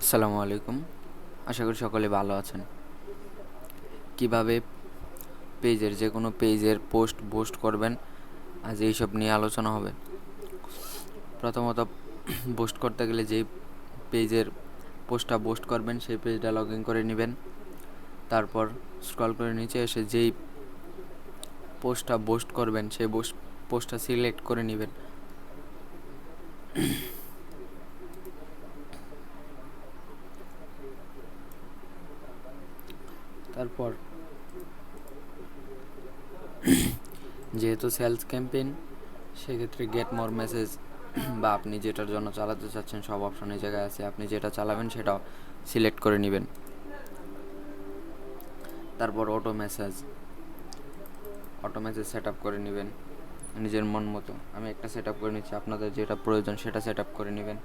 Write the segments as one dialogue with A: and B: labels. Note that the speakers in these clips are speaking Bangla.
A: আসসালামু আলাইকুম। আশা করি সকলে ভালো আছেন। কিভাবে যে কোনো পেজের পোস্ট বুস্ট করবেন, আজ এইসব নিয়ে আলোচনা হবে। প্রথমত বুস্ট করতে গেলে যেই পেজের পোস্টটা বুস্ট করবেন সেই পেজটা লগ ইন করে নেবেন। তারপর স্ক্রল করে নিচে এসে যেই পোস্টটা বুস্ট করবেন সেই পোস্টটা সিলেক্ট করে নেবেন। তারপর যেহেতু সেলস ক্যাম্পেইন, সেক্ষেত্রে গেট মোর মেসেজ বা আপনি যেটার জন্য চালাতে চাচ্ছেন সব অপশন এই জায়গায় আছে। আপনি যেটা চালাবেন সেটা সিলেক্ট করে নেবেন। তারপর অটো মেসেজ সেট আপ করে নেবেন নিজের মন মতো। আমি একটা সেট আপ করে নিচ্ছি, আপনাদের যেটা প্রয়োজন সেটা সেট আপ করে নেবেন।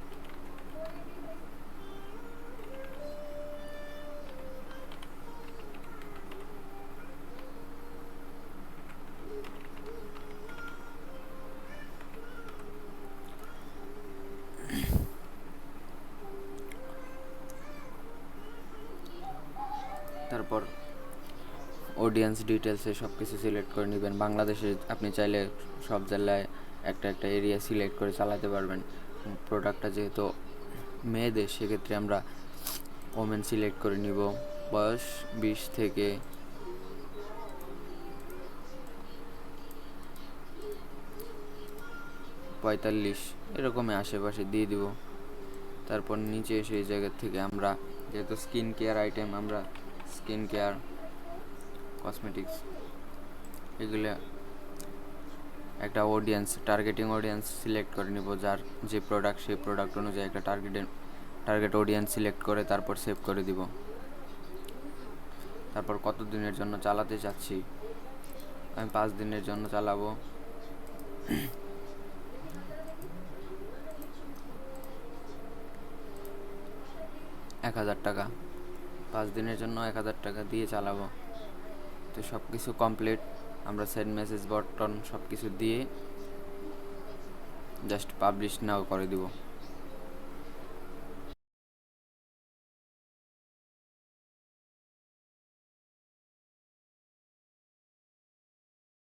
A: তারপর অডিয়েন্স ডিটেলসে সব কিছু সিলেক্ট করে নেবেন। বাংলাদেশে আপনি চাইলে সব জেলায় একটা একটা এরিয়া সিলেক্ট করে চালাতে পারবেন। প্রোডাক্টটা যেহেতু মেয়েদের, সেক্ষেত্রে আমরা ওমেন সিলেক্ট করে নিব। বয়স 20 থেকে 45 এরকমই আশেপাশে দিয়ে দিব। তারপর নিচে এসে এই জায়গা থেকে আমরা যেহেতু স্কিন কেয়ার আইটেম, আমরা স্কিন কেয়ার কসমেটিক্স এগুলো একটা টার্গেটিং অডিয়েন্স সিলেক্ট করে নিব। যার যে প্রোডাক্ট, সেই প্রোডাক্ট অনুযায়ী একটা টার্গেট অডিয়েন্স সিলেক্ট করে তারপর সেভ করে দিব। তারপর কত দিনের জন্য চালাতে চাচ্ছি, আমি 5 দিনের জন্য চালাবো। ৳1000, 5 দিনের জন্য 1000 টাকা দিয়ে চালাবো। তো সব কিছু কমপ্লিট। আমরা সেন্ড মেসেজ বাটন সব কিছু দিয়ে জাস্ট পাবলিশ নাও করে দিব।